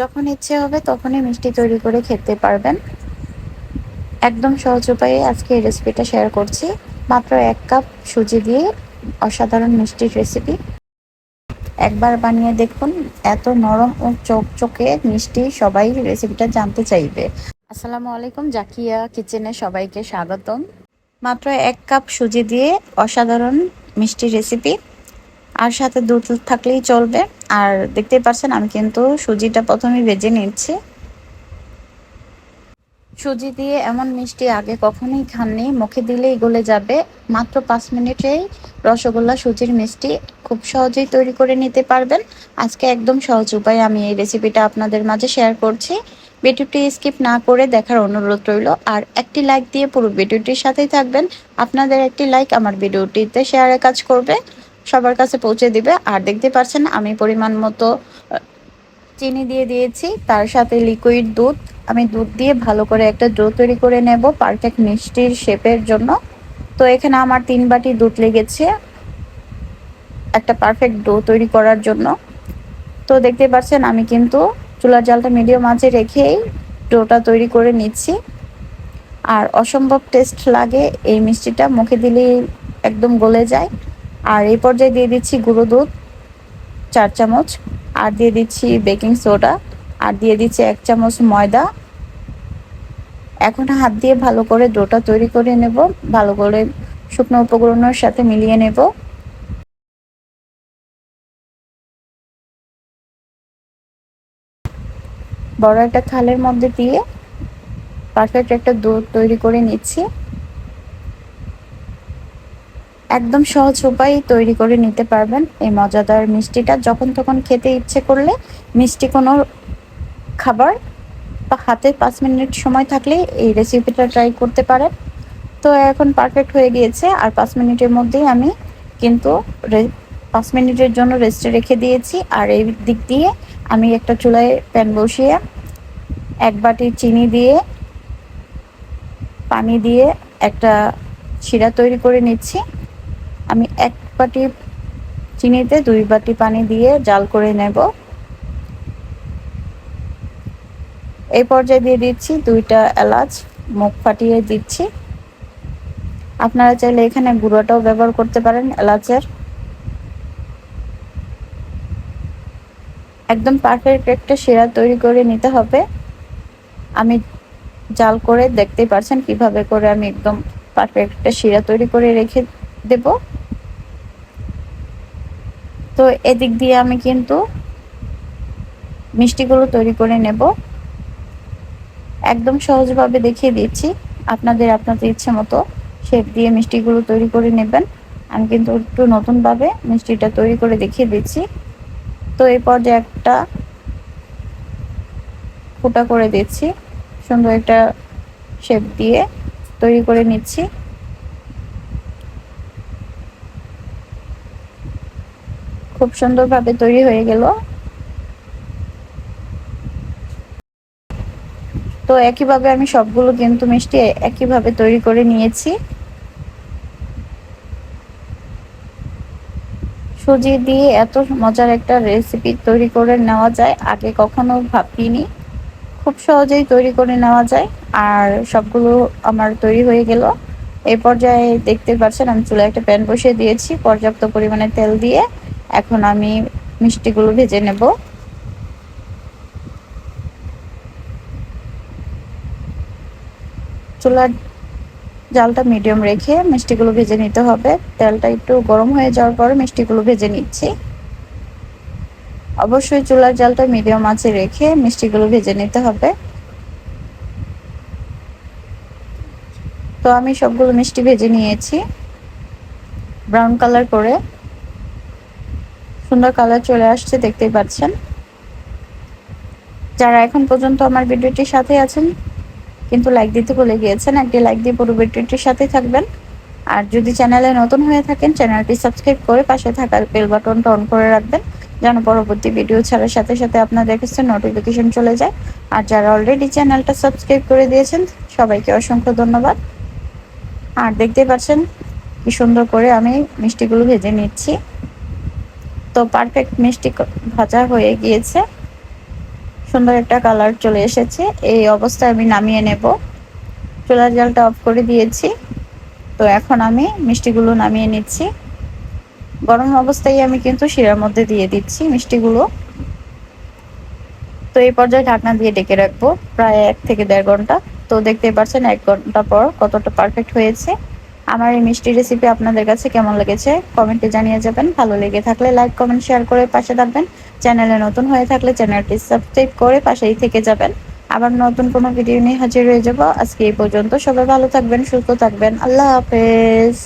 যখন ইচ্ছে হবে তখনই মিষ্টি তৈরি করে খেতে পারবেন। একদম সহজ উপায়ে আজকে এই রেসিপিটা শেয়ার করছি। মাত্র 1 কাপ সুজি দিয়ে অসাধারণ মিষ্টির রেসিপি। একবার বানিয়ে দেখুন, এত নরম ও চকচকে মিষ্টি, সবাই রেসিপিটা জানতে চাইবে। আসসালামু আলাইকুম, জাকিয়া কিচেনে সবাইকে স্বাগতম। মাত্র 1 কাপ সুজি দিয়ে অসাধারণ মিষ্টি রেসিপি, আর সাথে দুধ থাকলেই চলবে। আর দেখতেই পাচ্ছেন আমি কিন্তু সুজিটা প্রথমে ভেজে নিচ্ছি। সুজি দিয়ে এমন মিষ্টি আগে কখনোই খাননি, মুখে দিলেই গলে যাবে। মাত্র 5 মিনিটেই রসগোল্লা সুজির মিষ্টি খুব সহজেই তৈরি করে নিতে পারবেন। আজকে একদম সহজ উপায়ে আমি এই রেসিপিটা আপনাদের মাঝে শেয়ার করছি। ভিডিওটি স্কিপ না করে দেখার অনুরোধ রইল, আর একটি লাইক দিয়ে পুরো ভিডিওটির সাথেই থাকবেন। আপনাদের একটি লাইক আমার ভিডিওটিতে শেয়ারের কাজ করবে, সবার কাছে পৌঁছে দিবে। আর দেখতে পাচ্ছেন আমি পরিমাণ মতো চিনি দিয়ে দিয়েছি, তার সাথে লিকুইড দুধ। আমি দুধ দিয়ে ভালো করে একটা ডো তৈরি করে নেব পারফেক্ট মিষ্টির শেপের জন্য। তো এখানে আমার 3 বাটি দুধ লেগেছে একটা পারফেক্ট ডো তৈরি করার জন্য। তো দেখতে পাচ্ছেন আমি কিন্তু চুলার জালটা মিডিয়াম আঁচে রেখেই ডোটা তৈরি করে নিচ্ছি। আর অসম্ভব টেস্ট লাগে এই মিষ্টিটা, মুখে দিলেই একদম গলে যায়। আর এই পর্যায়ে দিয়ে দিচ্ছি গুঁড়ো দুধ 4 চামচ, আর দিয়ে দিচ্ছি বেকিং সোডা, আর দিয়ে দিচ্ছি 1 চামচ ময়দা। এখন হাত দিয়ে ভালো করে ডোটা তৈরি করে নেব, ভালো করে শুকনো উপকরণের সাথে মিলিয়ে নেব। বড় একটা থালের মধ্যে দিয়ে পারফেক্ট একটা ডো তৈরি করে নিচ্ছি। একদম সহজ উপায়ে তৈরি করে নিতে পারবেন এই মজাদার মিষ্টিটা। যখন তখন খেতে ইচ্ছে করলে মিষ্টি কোনো খাবার বা হাতে 5 মিনিট সময় থাকলে এই রেসিপিটা ট্রাই করতে পারেন। তো এখন পারফেক্ট হয়ে গিয়েছে, আর 5 মিনিটের মধ্যেই আমি কিন্তু 5 মিনিটের জন্য রেস্টে রেখে দিয়েছি। আর এই দিক দিয়ে আমি একটা চুলায় প্যান বসিয়ে 1 বাটি চিনি দিয়ে পানি দিয়ে একটা শিরা তৈরি করে নিচ্ছি। আমি 1 বাটি চিনিতে 2 বাটি পানি দিয়ে জাল করে নেব। এই পর্যায়ে দিয়ে দিচ্ছি 2টা এলাচ, মুখ ফাটিয়ে দিচ্ছি। আপনারা চাইলে এখানে গুঁড়োটাও ব্যবহার করতে পারেন এলাচের। একদম পারফেক্ট একটা শিরা তৈরি করে নিতে হবে। আমি জাল করে দেখতেই পাচ্ছেন কিভাবে করে আমি একদম পারফেক্ট একটা শিরা তৈরি করে রেখে দেব। তো এদিক দিয়ে আমি কিন্তু মিষ্টিগুলো তৈরি করে নেব। একদম সহজভাবে দেখিয়ে দিচ্ছি, আপনাদের ইচ্ছে মতো শেপ দিয়ে মিষ্টিগুলো তৈরি করে নেবেন। আমি কিন্তু একটু নতুনভাবে মিষ্টিটা তৈরি করে দেখিয়ে দিচ্ছি। তো এই পর্যায়ে একটা ফুটা করে দিচ্ছি, সুন্দর একটা শেপ দিয়ে তৈরি করে নিচ্ছি। খুব সুন্দরভাবে তৈরি হয়ে গেল। তো একইভাবে আমি সবগুলো কিন্তু মিষ্টি একইভাবে তৈরি করে নিয়েছি। সুজি দিয়ে এত মজার একটা রেসিপি তৈরি করে নেওয়া যায় আগে কখনো ভাবিনি। খুব সহজেই তৈরি করে নেওয়া যায়। আর সবগুলো আমার তৈরি হয়ে গেল। এই পর্যায়ে দেখতে পাচ্ছেন আমি চুলায় একটা প্যান বসিয়ে দিয়েছি পর্যাপ্ত পরিমাণে তেল দিয়ে। এখন আমি মিষ্টিগুলো ভেজে নেব। চুলার জালটা মিডিয়াম রেখে মিষ্টিগুলো ভেজে নিতে হবে। তেলটা একটু গরম হয়ে যাওয়ার পর মিষ্টিগুলো ভেজে নিচ্ছি। অবশ্যই চুলার জালটা মিডিয়াম আঁচে রেখে মিষ্টিগুলো ভেজে নিতে হবে। তো আমি সবগুলো মিষ্টি ভেজে নিয়েছি ব্রাউন কালার করে। সুন্দর কালার চলে আসছে, দেখতেই পাচ্ছেন। যারা এখন পর্যন্ত আমার ভিডিওটির সাথে আছেন কিন্তু লাইক দিতে ভুলে গিয়েছেন, একটি লাইক দিয়ে পুরো ভিডিওটির সাথে থাকবেন। আর যদি চ্যানেলে নতুন হয়ে থাকেন চ্যানেলটি সাবস্ক্রাইব করে পাশে থাকা বেল বাটনটা অন করে রাখবেন, যেন পরবর্তী ভিডিও ছাড়ার সাথে সাথে আপনাদের কাছে নোটিফিকেশন চলে যায়। আর যারা অলরেডি চ্যানেলটা সাবস্ক্রাইব করে দিয়েছেন সবাইকে অসংখ্য ধন্যবাদ। আর দেখতে পাচ্ছেন কি সুন্দর করে আমি মিষ্টিগুলো ভেজে নিচ্ছি। তো পারফেক্ট মিষ্টি ভাজা হয়ে গিয়েছে, সুন্দর একটা কালার চলে এসেছে। এই অবস্থায় আমি নামিয়ে নেব। চুলার জালটা অফ করে দিয়েছি। তো এখন আমি মিষ্টিগুলো নামিয়ে নিচ্ছি। গরম অবস্থায় আমি কিন্তু শিরার মধ্যে দিয়ে দিচ্ছি মিষ্টিগুলো। তো এই পর্যায়ে ঢাকনা দিয়ে ঢেকে রাখবো প্রায় 1 থেকে দেড় ঘন্টা। তো দেখতেই পাচ্ছেন 1 ঘন্টা পর কতটা পারফেক্ট হয়েছে। আমার এই মিষ্টি রেসিপি আপনাদের কাছে কেমন লেগেছে কমেন্টে জানিয়ে যাবেন। ভালো লেগে থাকলে লাইক কমেন্ট শেয়ার করে পাশে থাকবেন। চ্যানেলে নতুন হয়ে থাকলে চ্যানেলটি সাবস্ক্রাইব করে পাশেই থেকে যাবেন। আবার নতুন কোনো ভিডিও নিয়ে হাজির হয়ে যাব। আজকে এই পর্যন্ত। সবাই ভালো থাকবেন, সুস্থ থাকবেন। আল্লাহ হাফেজ।